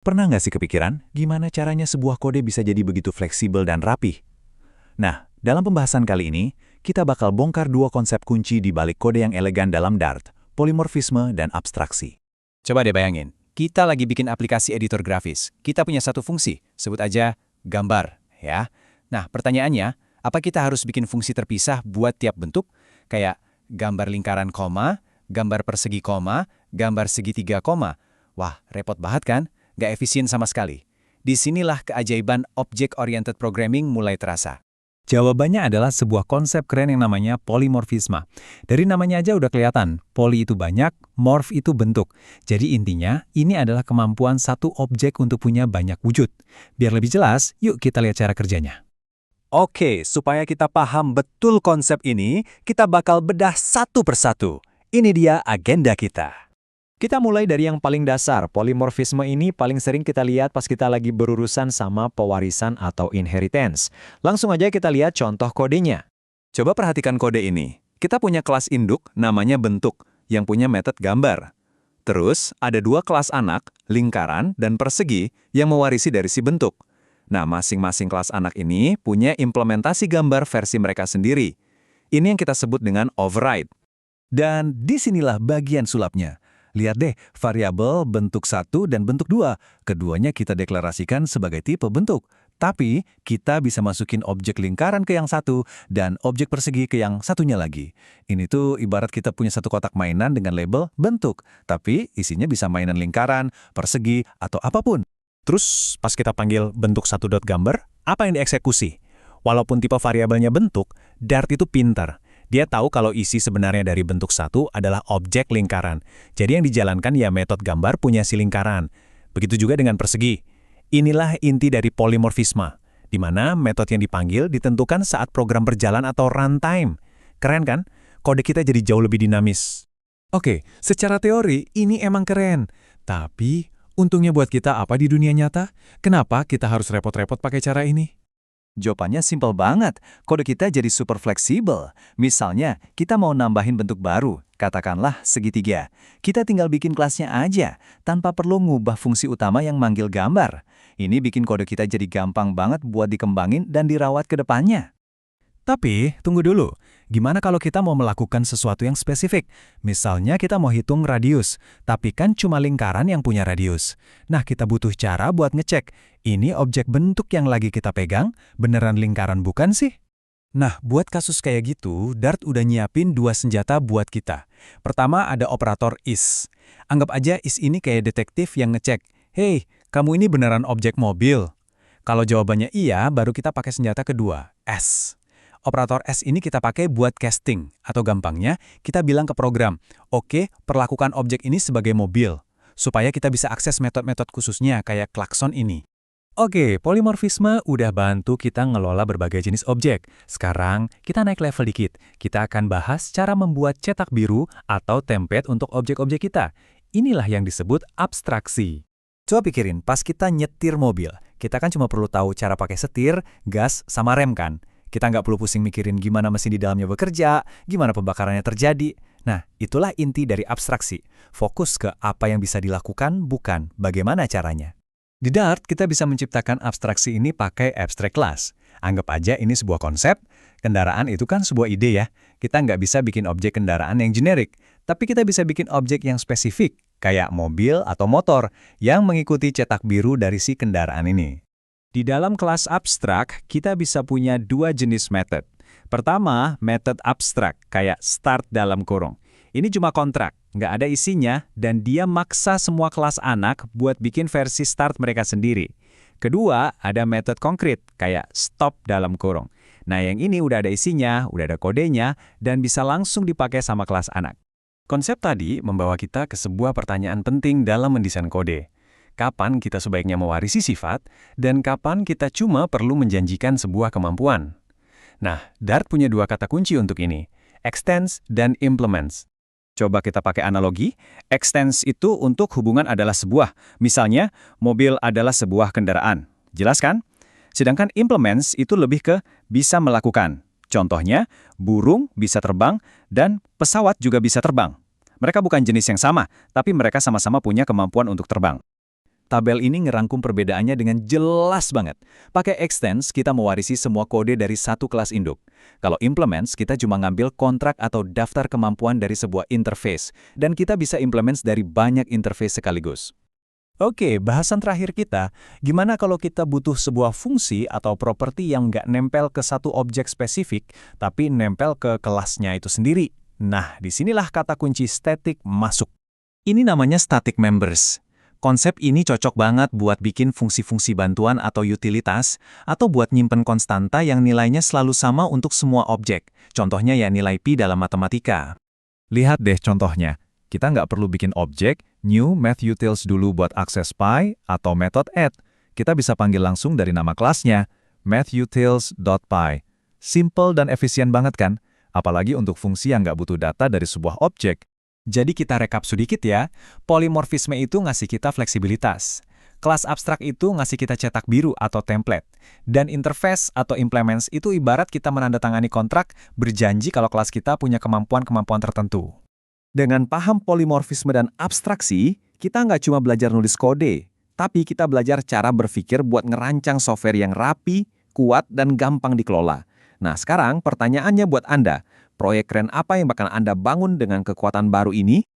Pernah nggak sih kepikiran gimana caranya sebuah kode bisa jadi begitu fleksibel dan rapih? Nah, dalam pembahasan kali ini, kita bakal bongkar dua konsep kunci di balik kode yang elegan dalam Dart, polimorfisme dan abstraksi. Coba deh bayangin, kita lagi bikin aplikasi editor grafis. Kita punya satu fungsi, sebut aja gambar, ya. Nah, pertanyaannya, apa kita harus bikin fungsi terpisah buat tiap bentuk? Kayak gambar lingkaran koma, gambar persegi koma, gambar segitiga koma. Wah, repot banget kan? Nggak efisien sama sekali. Disinilah keajaiban Object-Oriented Programming mulai terasa. Jawabannya adalah sebuah konsep keren yang namanya polimorfisme. Dari namanya aja udah kelihatan, poly itu banyak, morph itu bentuk. Jadi intinya, ini adalah kemampuan satu objek untuk punya banyak wujud. Biar lebih jelas, yuk kita lihat cara kerjanya. Oke, supaya kita paham betul konsep ini, kita bakal bedah satu persatu. Ini dia agenda kita. Kita mulai dari yang paling dasar. Polimorfisme ini paling sering kita lihat pas kita lagi berurusan sama pewarisan atau inheritance. Langsung aja kita lihat contoh kodenya. Coba perhatikan kode ini. Kita punya kelas induk namanya bentuk, yang punya metode gambar. Terus, ada dua kelas anak, lingkaran dan persegi, yang mewarisi dari si bentuk. Nah, masing-masing kelas anak ini punya implementasi gambar versi mereka sendiri. Ini yang kita sebut dengan override. Dan disinilah bagian sulapnya. Lihat deh, variabel bentuk 1 dan bentuk 2. Keduanya kita deklarasikan sebagai tipe bentuk. Tapi, kita bisa masukin objek lingkaran ke yang satu dan objek persegi ke yang satunya lagi. Ini tuh ibarat kita punya satu kotak mainan dengan label bentuk. Tapi, isinya bisa mainan lingkaran, persegi, atau apapun. Terus, pas kita panggil bentuk satu dot gambar, apa yang dieksekusi? Walaupun tipe variabelnya bentuk, Dart itu pintar. Dia tahu kalau isi sebenarnya dari bentuk satu adalah objek lingkaran. Jadi yang dijalankan ya metode gambar punya si lingkaran. Begitu juga dengan persegi. Inilah inti dari polimorfisme, di mana metode yang dipanggil ditentukan saat program berjalan atau runtime. Keren kan? Kode kita jadi jauh lebih dinamis. Oke, secara teori ini emang keren. Tapi, untungnya buat kita apa di dunia nyata? Kenapa kita harus repot-repot pakai cara ini? Jawabannya simpel banget. Kode kita jadi super fleksibel. Misalnya, kita mau nambahin bentuk baru, katakanlah segitiga. Kita tinggal bikin kelasnya aja, tanpa perlu ngubah fungsi utama yang manggil gambar. Ini bikin kode kita jadi gampang banget buat dikembangin dan dirawat ke depannya. Tapi, tunggu dulu. Gimana kalau kita mau melakukan sesuatu yang spesifik? Misalnya kita mau hitung radius, tapi kan cuma lingkaran yang punya radius. Nah, kita butuh cara buat ngecek, ini objek bentuk yang lagi kita pegang, beneran lingkaran bukan sih? Nah, buat kasus kayak gitu, Dart udah nyiapin dua senjata buat kita. Pertama ada operator is. Anggap aja is ini kayak detektif yang ngecek, "Hey, kamu ini beneran objek mobil?" Kalau jawabannya iya, baru kita pakai senjata kedua, S. Operator S ini kita pakai buat casting, atau gampangnya, kita bilang ke program, "Oke, perlakukan objek ini sebagai mobil," supaya kita bisa akses metode-metode khususnya kayak klakson ini. Oke, polimorfisme udah bantu kita ngelola berbagai jenis objek. Sekarang, kita naik level dikit. Kita akan bahas cara membuat cetak biru atau template untuk objek-objek kita. Inilah yang disebut abstraksi. Coba pikirin, pas kita nyetir mobil, kita kan cuma perlu tahu cara pakai setir, gas, sama rem kan? Kita nggak perlu pusing mikirin gimana mesin di dalamnya bekerja, gimana pembakarannya terjadi. Nah, itulah inti dari abstraksi. Fokus ke apa yang bisa dilakukan, bukan bagaimana caranya. Di Dart, kita bisa menciptakan abstraksi ini pakai abstract class. Anggap aja ini sebuah konsep, kendaraan itu kan sebuah ide ya. Kita nggak bisa bikin objek kendaraan yang generik, tapi kita bisa bikin objek yang spesifik, kayak mobil atau motor, yang mengikuti cetak biru dari si kendaraan ini. Di dalam kelas abstrak, kita bisa punya dua jenis method. Pertama, method abstrak, kayak start dalam kurung. Ini cuma kontrak, nggak ada isinya, dan dia maksa semua kelas anak buat bikin versi start mereka sendiri. Kedua, ada method konkret, kayak stop dalam kurung. Nah, yang ini udah ada isinya, udah ada kodenya, dan bisa langsung dipakai sama kelas anak. Konsep tadi membawa kita ke sebuah pertanyaan penting dalam mendesain kode. Kapan kita sebaiknya mewarisi sifat, dan kapan kita cuma perlu menjanjikan sebuah kemampuan. Nah, Dart punya dua kata kunci untuk ini, extends dan implements. Coba kita pakai analogi, extends itu untuk hubungan adalah sebuah. Misalnya, mobil adalah sebuah kendaraan. Jelas kan? Sedangkan implements itu lebih ke bisa melakukan. Contohnya, burung bisa terbang dan pesawat juga bisa terbang. Mereka bukan jenis yang sama, tapi mereka sama-sama punya kemampuan untuk terbang. Tabel ini ngerangkum perbedaannya dengan jelas banget. Pakai extends, kita mewarisi semua kode dari satu kelas induk. Kalau implements, kita cuma ngambil kontrak atau daftar kemampuan dari sebuah interface. Dan kita bisa implements dari banyak interface sekaligus. Oke, bahasan terakhir kita, gimana kalau kita butuh sebuah fungsi atau properti yang nggak nempel ke satu objek spesifik, tapi nempel ke kelasnya itu sendiri? Nah, disinilah kata kunci static masuk. Ini namanya static members. Konsep ini cocok banget buat bikin fungsi-fungsi bantuan atau utilitas, atau buat nyimpen konstanta yang nilainya selalu sama untuk semua objek. Contohnya ya nilai pi dalam matematika. Lihat deh contohnya. Kita nggak perlu bikin objek, new mathutils dulu buat akses pi, atau method add. Kita bisa panggil langsung dari nama kelasnya, mathutils.py. Simple dan efisien banget kan? Apalagi untuk fungsi yang nggak butuh data dari sebuah objek. Jadi kita rekap sedikit ya, polimorfisme itu ngasih kita fleksibilitas. Kelas abstrak itu ngasih kita cetak biru atau template. Dan interface atau implements itu ibarat kita menandatangani kontrak berjanji kalau kelas kita punya kemampuan-kemampuan tertentu. Dengan paham polimorfisme dan abstraksi, kita nggak cuma belajar nulis kode, tapi kita belajar cara berpikir buat ngerancang software yang rapi, kuat, dan gampang dikelola. Nah, sekarang pertanyaannya buat Anda, proyek keren apa yang bakal Anda bangun dengan kekuatan baru ini?